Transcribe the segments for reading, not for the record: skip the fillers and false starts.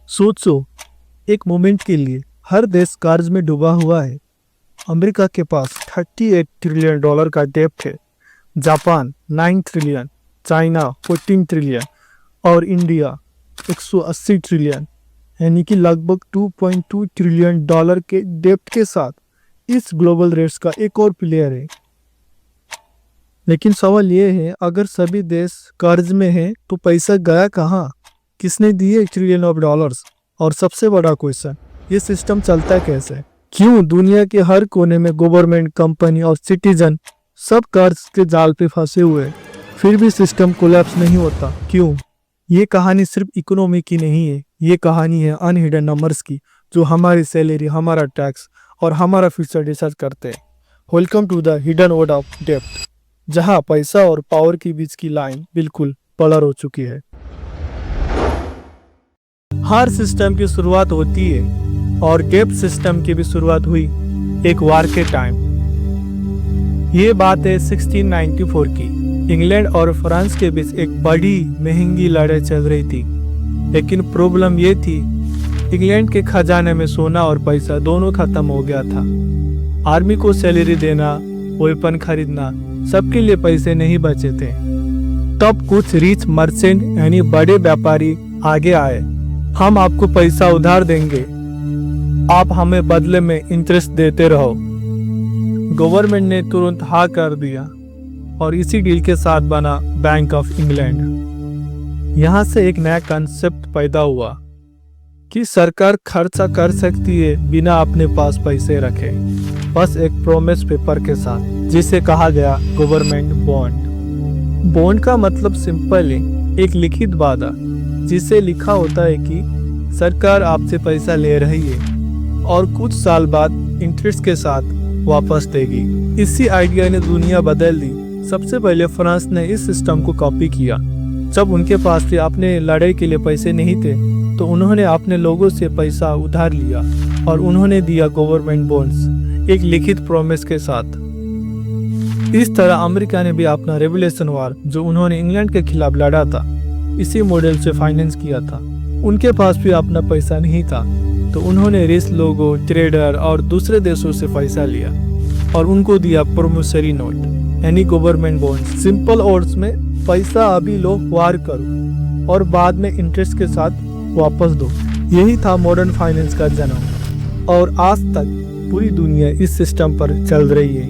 सोचो, एक मोमेंट के लिए हर देश कर्ज में डूबा हुआ है। अमेरिका के पास 38 ट्रिलियन डॉलर का डेब्ट है, जापान 9 ट्रिलियन, चाइना 14 ट्रिलियन और इंडिया 180 ट्रिलियन, यानी कि लगभग 2.2 ट्रिलियन डॉलर के डेब्ट के साथ इस ग्लोबल रेट्स का एक और प्लेयर है। लेकिन सवाल ये है, अगर सभी देश कर्ज में हैं तो पैसा गया कहाँ? किसने दिए ट्रिलियन ऑफ डॉलर्स? और सबसे बड़ा क्वेश्चन, ये सिस्टम चलता कैसे? क्यों दुनिया के हर कोने में गवर्नमेंट, कंपनी और सिटीजन सब कर्ज के जाल पे फंसे हुए, फिर भी सिस्टम कोलैप्स नहीं होता? क्यों? ये कहानी सिर्फ इकोनॉमी की नहीं है, ये कहानी है अनहिडन नंबर्स की, जो हमारी सैलरी, हमारा टैक्स और हमारा फ्यूचर डिसाइड करते हैं। Welcome to the hidden world of डेब्ट, जहां पैसा और पावर के बीच की लाइन बिल्कुल ब्लर हो चुकी है। हर सिस्टम की शुरुआत होती है और डेब्ट सिस्टम की भी शुरुआत हुई एक वार के टाइम। ये बात है 1694 की। इंग्लैंड और फ्रांस के बीच एक बड़ी महंगी लड़ाई चल रही थी। लेकिन प्रॉब्लम ये थी, इंग्लैंड के खजाने में सोना और पैसा दोनों खत्म हो गया था। आर्मी को सैलरी देना, वेपन खरीदना, सबके लिए पैसे नहीं बचे थे। तब कुछ रिच मर्चेंट यानी बड़े व्यापारी आगे आए। हम आपको पैसा उधार देंगे, आप हमें बदले में इंटरेस्ट देते रहो। गवर्नमेंट ने तुरंत हाँ कर दिया और इसी डील के साथ बना बैंक ऑफ इंग्लैंड। यहाँ से एक नया कॉन्सेप्ट पैदा हुआ कि सरकार खर्चा कर सकती है बिना अपने पास पैसे रखे, बस एक प्रोमिस पेपर के साथ, जिसे कहा गया गवर्नमेंट बॉन्ड। बॉन्ड का मतलब सिंपल है, एक लिखित वादा जिसे लिखा होता है कि सरकार आपसे पैसा ले रही है और कुछ साल बाद इंटरेस्ट के साथ वापस देगी। इसी आइडिया ने दुनिया बदल दी। सबसे पहले फ्रांस ने इस सिस्टम को कॉपी किया। जब उनके पास भी अपने लड़ाई के लिए पैसे नहीं थे तो उन्होंने अपने लोगों से पैसा उधार लिया और उन्होंने दिया गवर्नमेंट बॉन्ड्स, एक लिखित प्रॉमिस के साथ। इस तरह अमेरिका ने भी अपना रेवोल्यूशन वार, जो उन्होंने इंग्लैंड के खिलाफ लड़ा था, इसी मॉडल से फाइनेंस किया था। उनके पास भी अपना पैसा नहीं था तो उन्होंने रिच लोगों, ट्रेडर और दूसरे देशों से पैसा लिया और उनको दिया प्रोमिसरी नोट, यानी गवर्नमेंट बॉन्ड्स। सिंपल वर्ड्स में, पैसा अभी लो, वार करो और बाद में इंटरेस्ट के साथ वापस दो। यही था मॉडर्न फाइनेंस का जन्म और आज तक पूरी दुनिया इस सिस्टम पर चल रही है।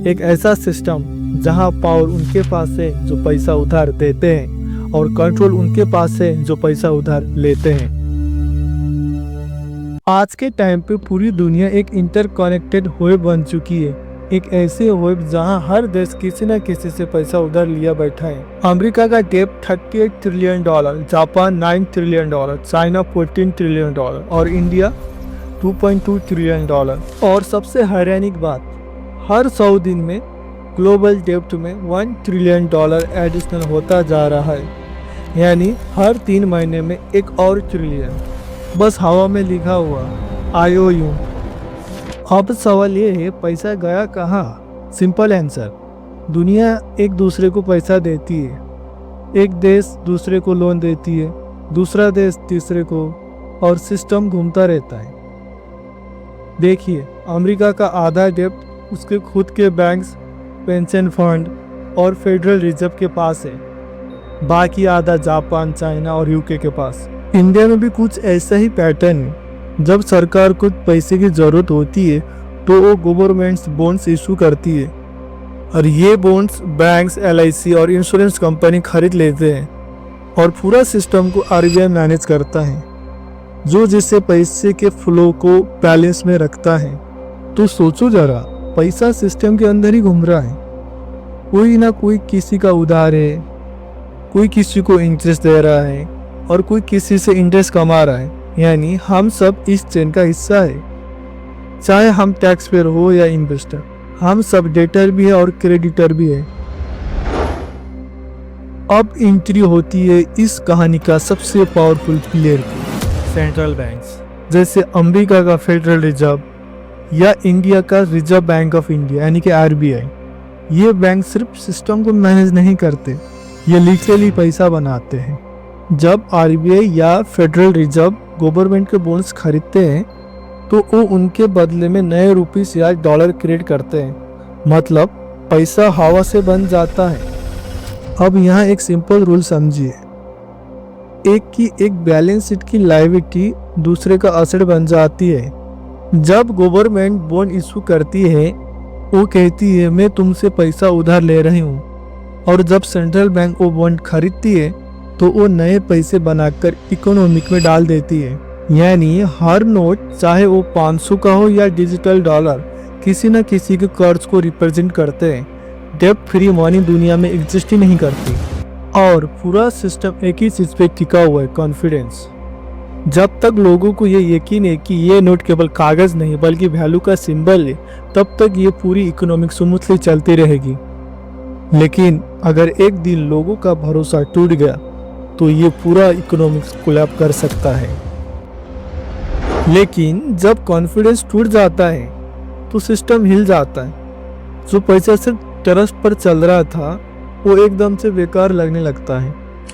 एक ऐसा सिस्टम जहां पावर उनके पास है जो पैसा उधार देते हैं और कंट्रोल उनके पास है जो पैसा उधार लेते हैं। आज के टाइम पे पूरी दुनिया एक इंटरकनेक्टेड वेब बन चुकी है। एक ऐसे वेब जहां हर देश किसी न किसी से पैसा उधार लिया बैठा है। अमेरिका का डेब्ट 38 trillion dollar, Japan 9 trillion dollar, China 14 trillion dollar और इंडिया 2.2 ट्रिलियन डॉलर। और सबसे हैरानिक बात, हर 100 दिन में ग्लोबल डेब्ट में 1 ट्रिलियन डॉलर एडिशनल होता जा रहा है, यानी हर 3 महीने में एक और ट्रिलियन, बस हवा में लिखा हुआ IOU। अब सवाल ये है, पैसा गया कहाँ? सिंपल आंसर, दुनिया एक दूसरे को पैसा देती है। एक देश दूसरे को लोन देती है, दूसरा देश तीसरे को, और सिस्टम घूमता रहता है। देखिए, अमेरिका का आधा डेब्ट उसके खुद के बैंक्स, पेंशन फंड और फेडरल रिजर्व के पास है, बाकी आधा जापान, चाइना और यूके के पास। इंडिया में भी कुछ ऐसा ही पैटर्न है। जब सरकार को पैसे की जरूरत होती है तो वो गवर्नमेंट्स बॉन्ड्स इशू करती है और ये बॉन्ड्स बैंक्स, LIC और इंश्योरेंस कंपनी खरीद लेते हैं और पूरा सिस्टम को RBI मैनेज करता है, जो जिससे पैसे के फ्लो को बैलेंस में रखता है। तो सोचो जरा, पैसा सिस्टम के अंदर ही घूम रहा है। कोई ना कोई किसी का उधार है, कोई किसी को इंटरेस्ट दे रहा है और कोई किसी से इंटरेस्ट कमा रहा है, यानी हम सब इस चेन का हिस्सा है। चाहे हम टैक्स पेयर हो या इन्वेस्टर, हम सब डेटर भी है और क्रेडिटर भी है। अब एंट्री होती है इस कहानी का सबसे पावरफुल प्लेयर की, सेंट्रल बैंक्स, जैसे अमेरिका का फेडरल रिजर्व या इंडिया का रिजर्व बैंक ऑफ इंडिया यानी कि RBI। ये बैंक सिर्फ सिस्टम को मैनेज नहीं करते, ये लिटरली पैसा बनाते हैं। जब RBI या फेडरल रिजर्व गवर्नमेंट के बॉन्ड्स खरीदते हैं तो वो उनके बदले में नए रुपीस या डॉलर क्रिएट करते हैं, मतलब पैसा हवा से बन जाता है। अब यहाँ एक सिंपल रूल समझिए, एक की एक बैलेंस शीट की लायबिलिटी दूसरे का असेट बन जाती है। जब गवर्नमेंट बॉन्ड इशू करती है वो कहती है मैं तुमसे पैसा उधार ले रही हूँ, और जब सेंट्रल बैंक वो बॉन्ड खरीदती है तो वो नए पैसे बनाकर इकोनॉमिक में डाल देती है। यानी हर नोट, चाहे वो 500 का हो या डिजिटल डॉलर, किसी न किसी के कर्ज को रिप्रेजेंट करते हैं। डेब्ट फ्री मनी दुनिया में एग्जिस्ट ही नहीं करती। और पूरा सिस्टम एक ही चीज पे टिका हुआ है, कॉन्फिडेंस। जब तक लोगों को ये यकीन है कि ये नोट केवल कागज नहीं बल्कि वैल्यू का सिंबल है, तब तक ये पूरी इकोनॉमिक स्मूथली चलती रहेगी। लेकिन अगर एक दिन लोगों का भरोसा टूट गया तो ये पूरा इकोनॉमिक्स कोलैप्स कर सकता है। लेकिन जब कॉन्फिडेंस टूट जाता है तो सिस्टम हिल जाता है। जो पैसा सिर्फ ट्रस्ट पर चल रहा था वो एकदम से बेकार लगने लगता है।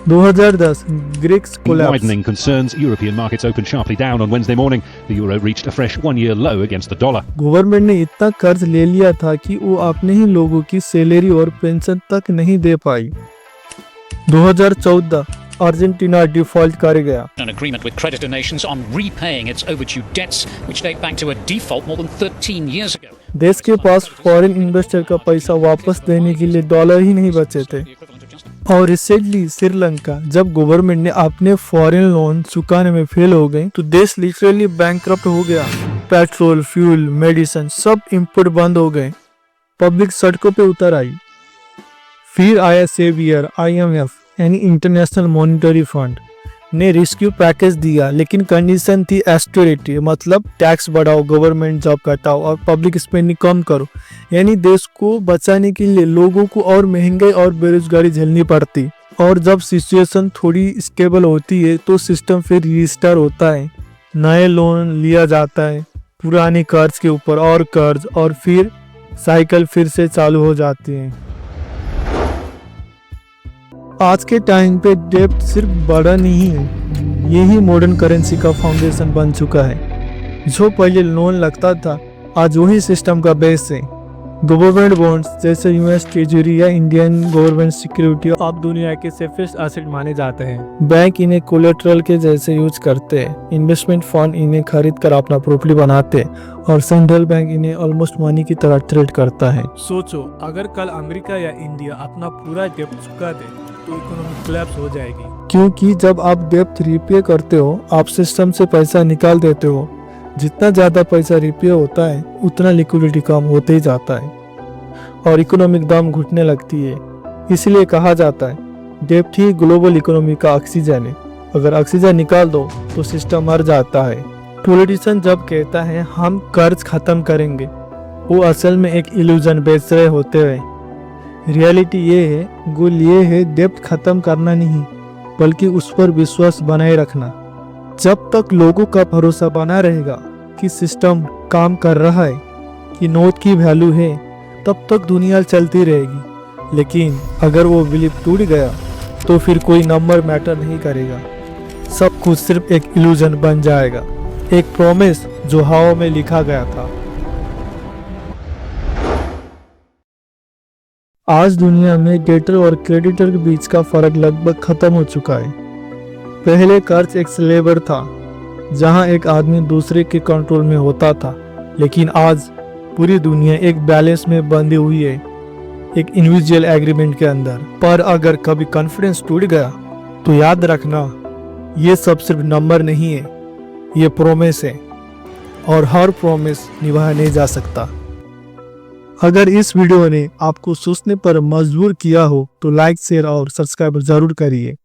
2010 Greeks collapse. Widening concerns, European markets opened sharply down on Wednesday morning. The euro reached a fresh one-year low against the dollar. Government ने इतना कर्ज ले लिया था कि वो अपने ही लोगों की सैलरी और पेंशन तक नहीं दे पाई। 2014 अर्जेंटीना डिफॉल्ट कर गया। An agreement with creditor nations on repaying its overdue debts, which date back to a default more than 13 years ago. देश के पास फॉरेन इन्वेस्टर का पैसा वापस देने के लिए डॉलर ही नहीं बचे थे। और रिसेंटली श्रीलंका, जब गवर्नमेंट ने अपने फॉरेन लोन चुकाने में फेल हो गई तो देश लिटरली बैंकक्रप्ट हो गया। पेट्रोल, फ्यूल, मेडिसिन सब इंपोर्ट बंद हो गए। पब्लिक सड़कों पे उतर आई। फिर आया सेवियर IMF यानी इंटरनेशनल मॉनिटरी फंड ने रेस्क्यू पैकेज दिया, लेकिन कंडीशन थी ऑस्टेरिटी, मतलब टैक्स बढ़ाओ, गवर्नमेंट जॉब घटाओ और पब्लिक स्पेंडिंग कम करो। यानी देश को बचाने के लिए लोगों को और महंगाई और बेरोजगारी झेलनी पड़ती। और जब सिचुएशन थोड़ी स्टेबल होती है तो सिस्टम फिर रिस्टार्ट होता है, नए लोन लिया जाता है, पुराने कर्ज के ऊपर और कर्ज, और फिर साइकिल फिर से चालू हो जाती है। आज के टाइम पे डेब्ट सिर्फ बड़ा नहीं है, यही मॉडर्न करेंसी का फाउंडेशन बन चुका है। जो पहले लोन लगता था आज वही सिस्टम का बेस है। गवर्नमेंट बॉन्ड्स जैसे US ट्रेजरी या इंडियन गवर्नमेंट सिक्योरिटी अब दुनिया के सेफेस्ट एसेट माने जाते हैं। बैंक इन्हें कोलेट्रल के जैसे यूज करते हैं, इन्वेस्टमेंट फंड इन्हें खरीद कर अपना प्रॉपर्टी बनाते हैं, और सेंट्रल बैंक इन्हें ऑलमोस्ट मनी की तरह ट्रेड करता है। सोचो अगर कल अमेरिका या इंडिया अपना पूरा डेब्ट चुका दे तो इकोनॉमिक कोलैप्स हो जाएगी। क्योंकि जब आप डेब्ट रिपे करते हो आप सिस्टम से पैसा निकाल देते हो। जितना ज्यादा पैसा रिपे होता है उतना लिक्विडिटी कम होते ही जाता है और इकोनॉमिक दम घुटने लगती है। इसलिए कहा जाता है डेब्ट ही ग्लोबल इकोनॉमी का ऑक्सीजन है। अगर ऑक्सीजन निकाल दो तो सिस्टम मर जाता है। पॉलिटिशियन जब कहता है हम कर्ज खत्म करेंगे, वो असल में एक इल्यूजन बेच रहे होते हैं। रियलिटी ये है, गोल ये है डेब्ट खत्म करना नहीं बल्कि उस पर विश्वास बनाए रखना। जब तक लोगों का भरोसा बना रहेगा कि सिस्टम काम कर रहा है, कि नोट की वैल्यू है, तब तक दुनिया चलती रहेगी। लेकिन अगर वो बिलीफ टूट गया तो फिर कोई नंबर मैटर नहीं करेगा। सब कुछ सिर्फ एक इल्यूजन बन जाएगा, एक प्रॉमिस जो हवा में लिखा गया था। आज दुनिया में डेटर और क्रेडिटर के बीच का फर्क लगभग खत्म हो चुका है। पहले कर्ज एक स्लेवर था जहां एक आदमी दूसरे के कंट्रोल में होता था, लेकिन आज पूरी दुनिया एक बैलेंस में बंधी हुई है, एक इंडिविजुअल एग्रीमेंट के अंदर। पर अगर कभी कॉन्फिडेंस टूट गया तो याद रखना ये सब सिर्फ नंबर नहीं है, ये प्रॉमिस है और हर प्रॉमिस निभाया नहीं जा सकता। अगर इस वीडियो ने आपको सोचने पर मजबूर किया हो तो लाइक, शेयर और सब्सक्राइब जरूर करिए।